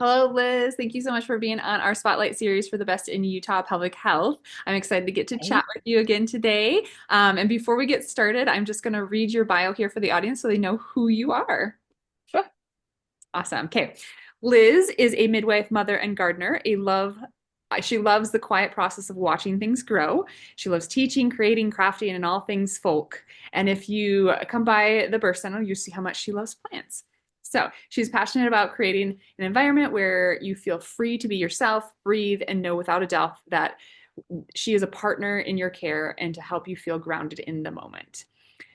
Hello, Liz. Thank you so much for being on our Spotlight series for the best in Utah public health. I'm excited to get to chat Right? with you again today. And before we get started, I'm just going to read your bio here for the audience so they know who you are. Sure. Awesome. Okay. Liz is a midwife, mother, and gardener. She loves the quiet process of watching things grow. She loves teaching, creating, crafting, and all things folk. And if you come by the birth center, you see how much she loves plants. So she's passionate about creating an environment where you feel free to be yourself, breathe, and know without a doubt that she is a partner in your care and to help you feel grounded in the moment.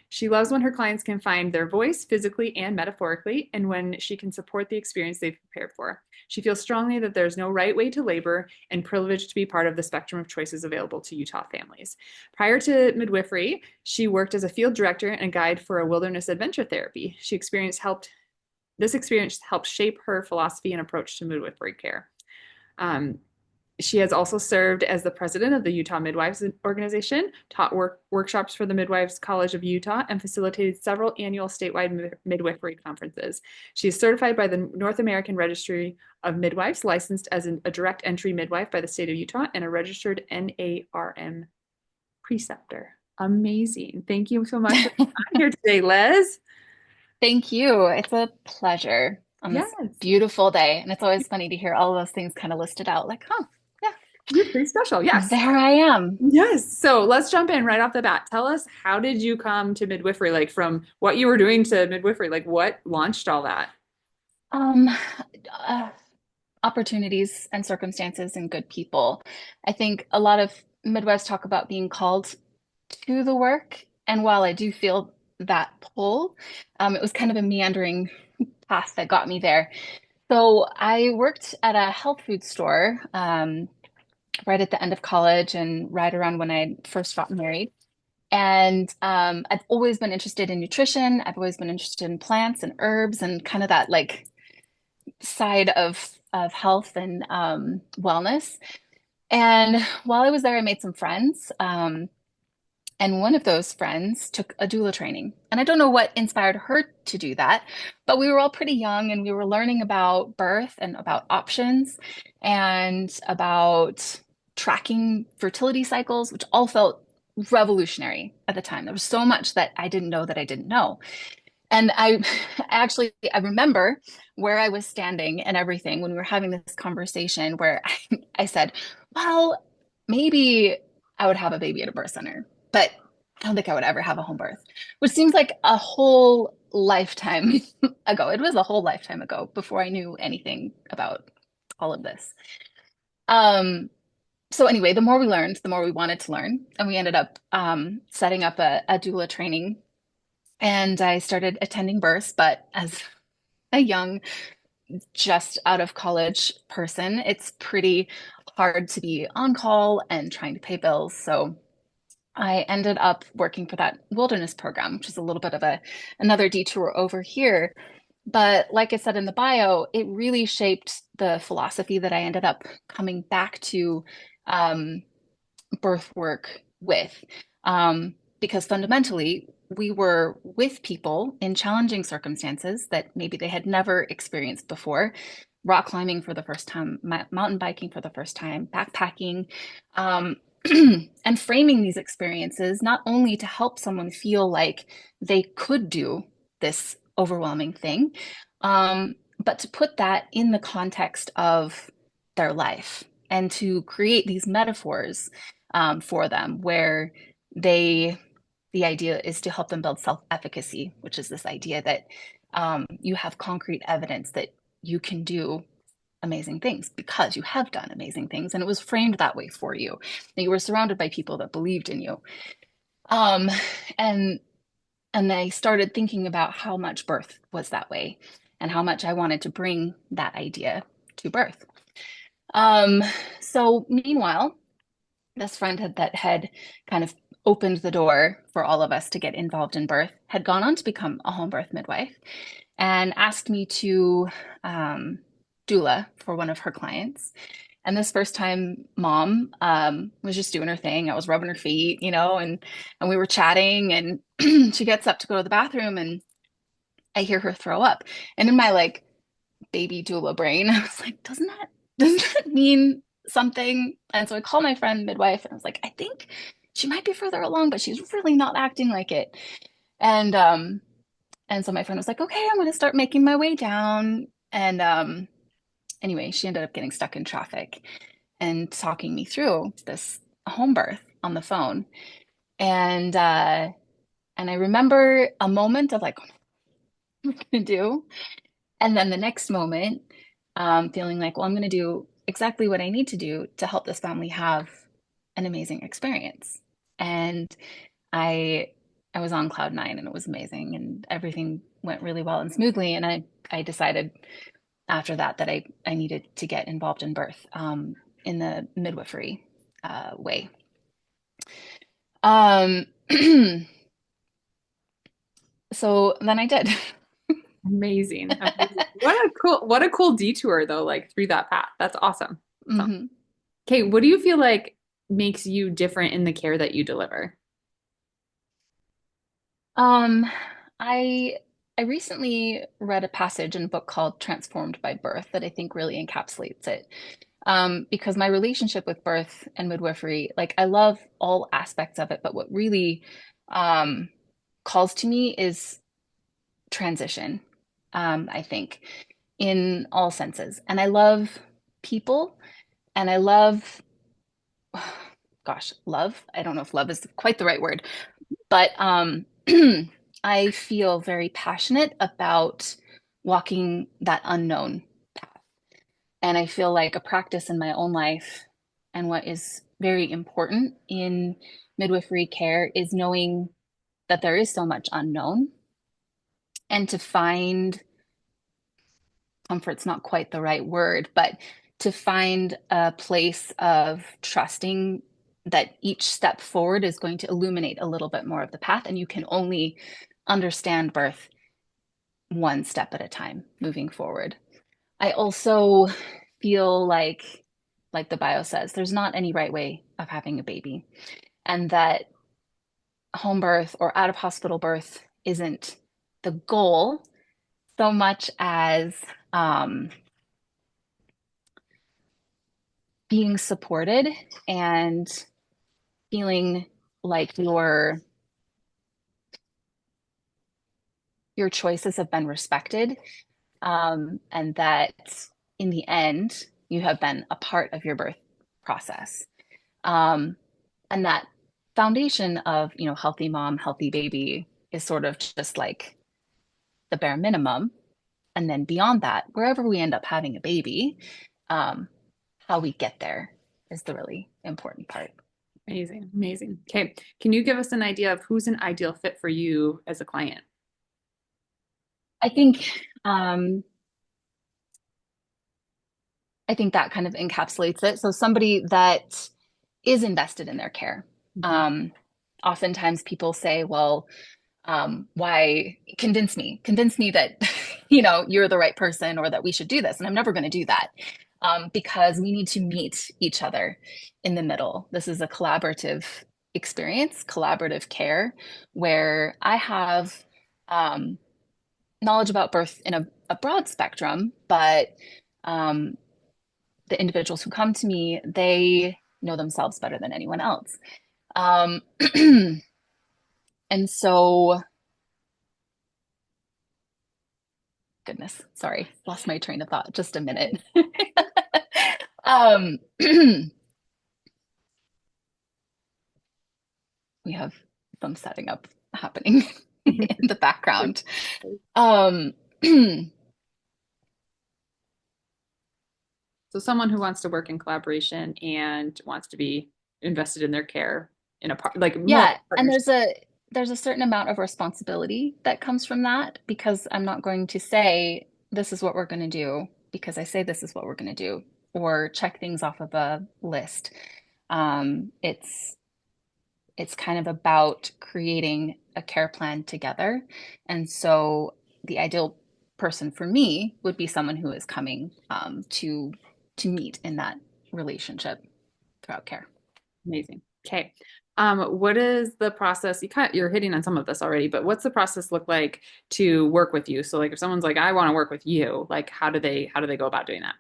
She loves when her clients can find their voice physically and metaphorically, and when she can support the experience they've prepared for. She feels strongly that there's no right way to labor and privileged to be part of the spectrum of choices available to Utah families. Prior to midwifery, she worked as a field director and a guide for a wilderness adventure therapy. This experience helped shape her philosophy and approach to midwifery care. Um, she has also served as the president of the Utah Midwives Organization, taught workshops for the Midwives College of Utah, and facilitated several annual statewide midwifery conferences. She is certified by the North American Registry of Midwives, licensed as a direct entry midwife by the state of Utah, and a registered NARM preceptor. Amazing. Thank you so much for being on here today, Les. Thank you. It's a pleasure on this Yes, beautiful day. And it's always funny to hear all of those things kind of listed out like, huh, yeah, you're pretty special. Yes. there I am. Yes. So let's jump in right off the bat. Tell us, how did you come to midwifery? Like from what you were doing to midwifery, like what launched all that? Um, uh, Opportunities and circumstances and good people. I think a lot of midwives talk about being called to the work. And while I do feel that pull, it was kind of a meandering path that got me there. So I worked at a health food store right at the end of college and right around when I first got married. And I've always been interested in nutrition. I've always been interested in plants and herbs and kind of that like side of health and wellness. And while I was there, I made some friends. And one of those friends took a doula training. And I don't know what inspired her to do that, but we were all pretty young and we were learning about birth and about options and about tracking fertility cycles, which all felt revolutionary at the time. There was so much that I didn't know that I didn't know. And I remember where I was standing and everything when we were having this conversation where I said, well, maybe I would have a baby at a birth center, but I don't think I would ever have a home birth, which seems like a whole lifetime ago. It was a whole lifetime ago before I knew anything about all of this. Um, so anyway, the more we learned, the more we wanted to learn, and we ended up setting up a doula training, and I started attending births, but as a young, just out of college person, it's pretty hard to be on call and trying to pay bills. So I ended up working for that wilderness program, which is a little bit of a another detour over here. But like I said in the bio, it really shaped the philosophy that I ended up coming back to um, birth work with. Because fundamentally, we were with people in challenging circumstances that maybe they had never experienced before. Rock climbing for the first time, mountain biking for the first time, backpacking, um, and framing these experiences not only to help someone feel like they could do this overwhelming thing, but to put that in the context of their life and to create these metaphors for them where they the idea is to help them build self-efficacy, which is this idea that you have concrete evidence that you can do amazing things because you have done amazing things, and it was framed that way for you, that you were surrounded by people that believed in you. um, and and I started thinking about how much birth was that way and how much I wanted to bring that idea to birth. um, so meanwhile, this friend that had kind of opened the door for all of us to get involved in birth had gone on to become a home birth midwife and asked me to um, doula for one of her clients. And this first time mom was just doing her thing. I was rubbing her feet, and we were chatting, and she gets up to go to the bathroom, and I hear her throw up. And in my like baby doula brain. I was like, doesn't that mean something? And so I called my friend midwife and I was like, I think she might be further along, but she's really not acting like it. And and so my friend was like, okay, I'm gonna start making my way down. And anyway, she ended up getting stuck in traffic and talking me through this home birth on the phone. And and I remember a moment of like, what am I gonna do? And then the next moment, feeling like, well, I'm going to do exactly what I need to do to help this family have an amazing experience. And I I was on cloud nine and it was amazing and everything went really well and smoothly. And I decided after that that I needed to get involved in birth in the midwifery way. Um, so then I did. Amazing. Amazing. What a cool detour though, like through that path. That's awesome. So, hmm okay, what do you feel like makes you different in the care that you deliver? Um, I I recently read a passage in a book called Transformed by Birth that I think really encapsulates it. Because my relationship with birth and midwifery, like I love all aspects of it, but what really um, calls to me is transition, I think, in all senses. And I love people and I love, gosh, love. I don't know if love is quite the right word, but I feel very passionate about walking that unknown path. And I feel like a practice in my own life and what is very important in midwifery care is knowing that there is so much unknown and to find comfort's not quite the right word, but to find a place of trusting that each step forward is going to illuminate a little bit more of the path. And you can only understand birth one step at a time moving forward. I also feel like the bio says, there's not any right way of having a baby, and that home birth or out of hospital birth isn't the goal so much as um, being supported and feeling like your choices have been respected, and that in the end you have been a part of your birth process, um, and that foundation of healthy mom healthy baby is sort of just like the bare minimum, and then beyond that wherever we end up having a baby, um, how we get there is the really important part. Amazing. Amazing. Okay. Can you give us an idea of who's an ideal fit for you as a client? I think um, I think that kind of encapsulates it. So somebody that is invested in their care. Mhm. Um, Oftentimes people say, well, why convince me that, you're the right person or that we should do this. And I'm never going to do that, because we need to meet each other in the middle. This is a collaborative experience, collaborative care, where I have um, knowledge about birth in a broad spectrum, but um, the individuals who come to me, they know themselves better than anyone else. Um, and so, goodness, sorry, lost my train of thought just a minute. um, we have some setting up happening in the background. Um, So someone who wants to work in collaboration and wants to be invested in their care in a part like more yeah, and partnership. there's a certain amount of responsibility that comes from that because I'm not going to say this is what we're going to do because I say this is what we're going to do or check things off of a list. It's kind of about creating a care plan together. And so the ideal person for me would be someone who is coming to meet in that relationship throughout care. Amazing. Okay. What is the process? You're hitting on some of this already, but what's the process look like to work with you? So like if someone's like, I want to work with you, like how do they go about doing that?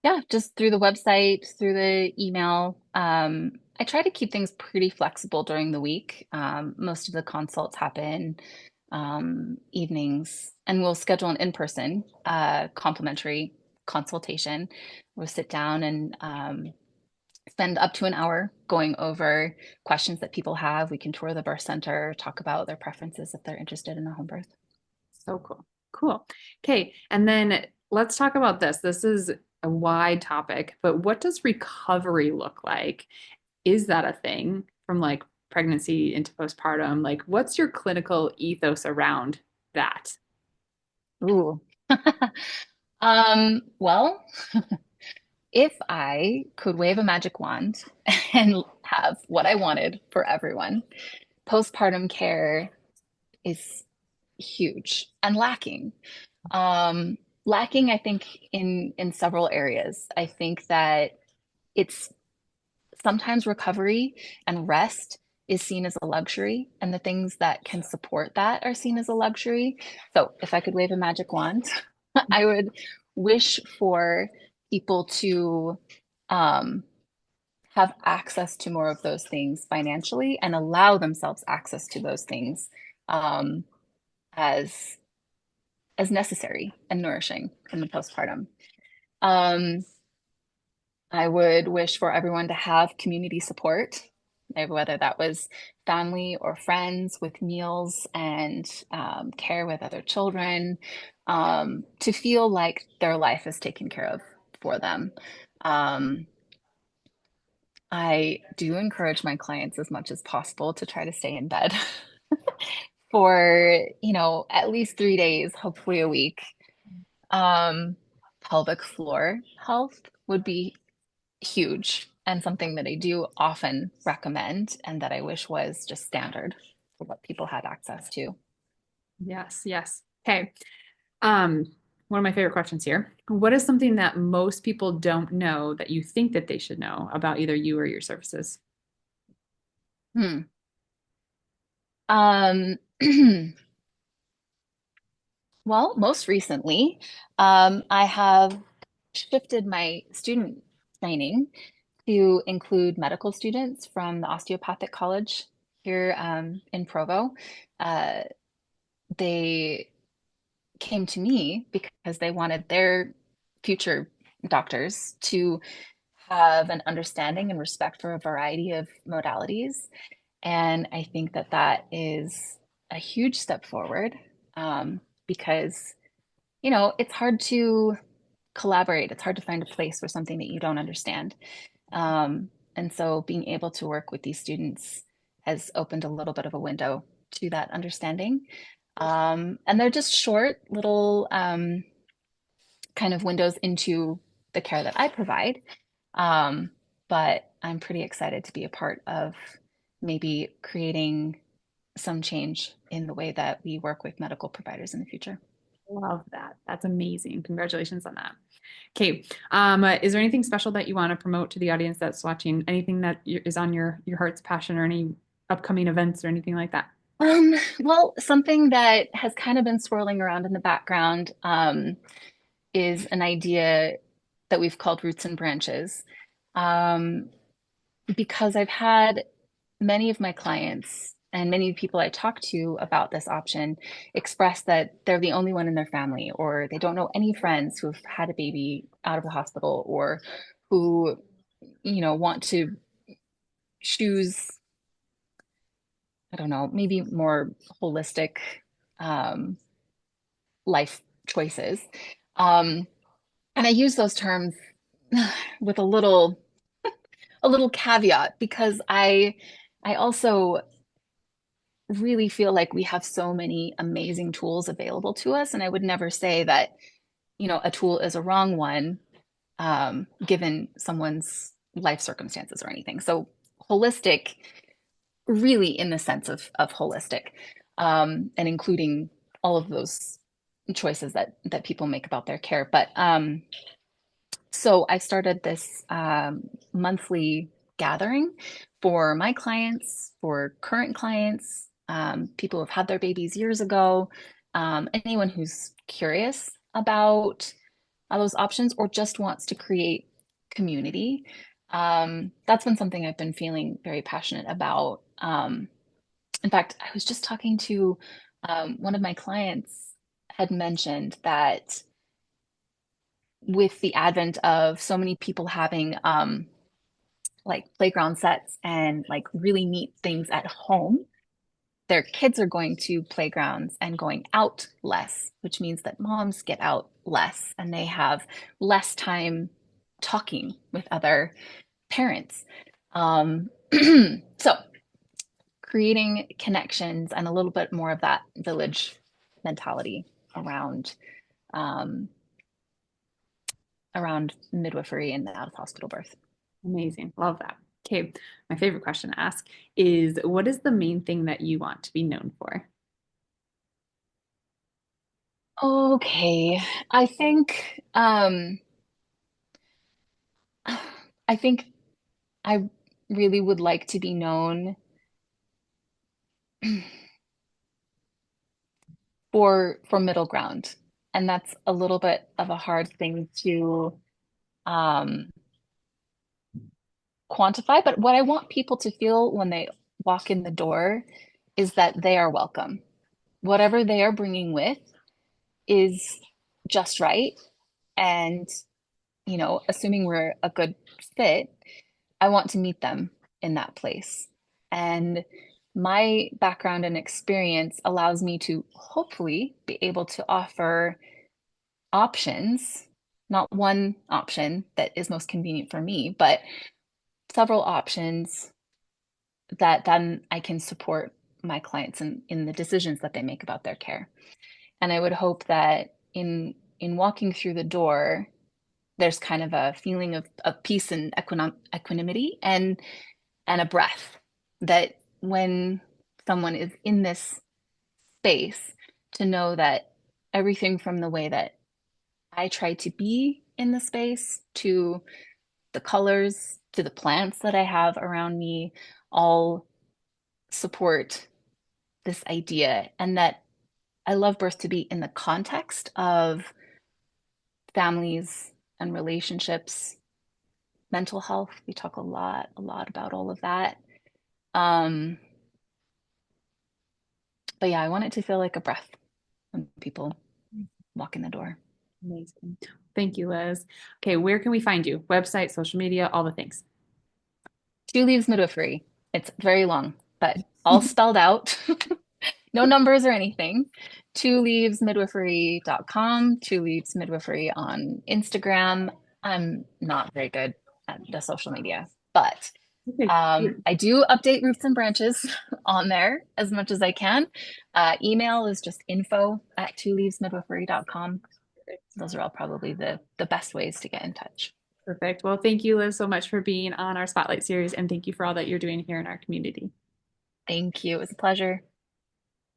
Yeah, just through the website, through the email. I try to keep things pretty flexible during the week. Most of the consults happen evenings, and we'll schedule an in-person complimentary consultation. We'll sit down and spend up to an hour going over questions that people have. We can tour the birth center, talk about their preferences if they're interested in a home birth. So cool. Cool. Okay. And then let's talk about this. This is a wide topic, but what does recovery look like? Is that a thing from like pregnancy into postpartum? Like, what's your clinical ethos around that? Ooh. Well, if I could wave a magic wand and have what I wanted for everyone, postpartum care is huge and lacking. Lacking, I think, in several areas. I think that it's sometimes recovery and rest is seen as a luxury, and the things that can support that are seen as a luxury. So, if I could wave a magic wand, I would wish for people to um, have access to more of those things financially and allow themselves access to those things um, as as necessary and nourishing in the postpartum. Um, I would wish for everyone to have community support, whether that was family or friends with meals and care with other children, to feel like their life is taken care of for them. Um, I do encourage my clients as much as possible to try to stay in bed for, at least 3 days, hopefully a week. Um, Pelvic floor health would be huge and something that I do often recommend and that I wish was just standard for what people had access to. Yes, yes. Okay. Um, One of my favorite questions here. What is something that most people don't know that you think that they should know about either you or your services? Hmm. Um, well, most recently, I have shifted my student training to include medical students from the Osteopathic College here in Provo. Uh, they came to me because they wanted their future doctors to have an understanding and respect for a variety of modalities. And I think that that is a huge step forward because, it's hard to collaborate. It's hard to find a place for something that you don't understand. And so being able to work with these students has opened a little bit of a window to that understanding. And they're just short little kind of windows into the care that I provide. Um, but I'm pretty excited to be a part of maybe creating some change in the way that we work with medical providers in the future. Love that. That's amazing. Congratulations on that. Okay. Is there anything special that you want to promote to the audience that's watching? Anything that is on your heart's passion or any upcoming events or anything like that? Well, something that has kind of been swirling around in the background is an idea that we've called Roots and Branches. Um, because I've had many of my clients and many people I talk to about this option express that they're the only one in their family, or they don't know any friends who've had a baby out of the hospital, or who, want to choose, I don't know, maybe more holistic um, life choices. Um, and I use those terms with a little caveat because I also really feel like we have so many amazing tools available to us. And I would never say that, a tool is a wrong one, given someone's life circumstances or anything. So holistic, really in the sense of holistic, and including all of those choices that people make about their care. But so I started this monthly gathering for my clients, for current clients, people who've had their babies years ago, anyone who's curious about those options or just wants to create community. That's been something I've been feeling very passionate about. In fact, I was just talking to one of my clients had mentioned that with the advent of so many people having like playground sets and like really neat things at home, their kids are going to playgrounds and going out less, which means that moms get out less and they have less time talking with other parents. So creating connections and a little bit more of that village mentality around um, around midwifery and out of hospital birth. Amazing. Love that. Okay. My favorite question to ask is what is the main thing that you want to be known for? Okay, I think I think I really would like to be known for middle ground, and that's a little bit of a hard thing to um, quantify. But what I want people to feel when they walk in the door is that they are welcome. Whatever they are bringing with is just right, and assuming we're a good fit, I want to meet them in that place. And my background and experience allows me to hopefully be able to offer options, not one option that is most convenient for me, but several options that then I can support my clients in the decisions that they make about their care. And I would hope that in walking through the door, there's kind of a feeling of peace and equanimity and a breath that when someone is in this space, to know that everything from the way that I try to be in the space to the colors to the plants that I have around me all support this idea, and that I love birth to be in the context of families and relationships, mental health. We talk a lot about all of that. Um, but yeah, I want it to feel like a breath when people walk in the door. Amazing. Thank you, Liz. Okay, where can we find you? Website, social media, all the things. Two leaves midwifery. It's very long, but all spelled out. No numbers or anything. Two leaves midwifery.com, two leaves midwifery on Instagram. I'm not very good at the social media, but Okay, great. I do update roots and branches on there as much as I can. Email is just info@twoleavesmidwifery.com. Those are all probably the best ways to get in touch. Perfect. Well, thank you, Liz, so much for being on our Spotlight series, and thank you for all that you're doing here in our community. Thank you. It was a pleasure.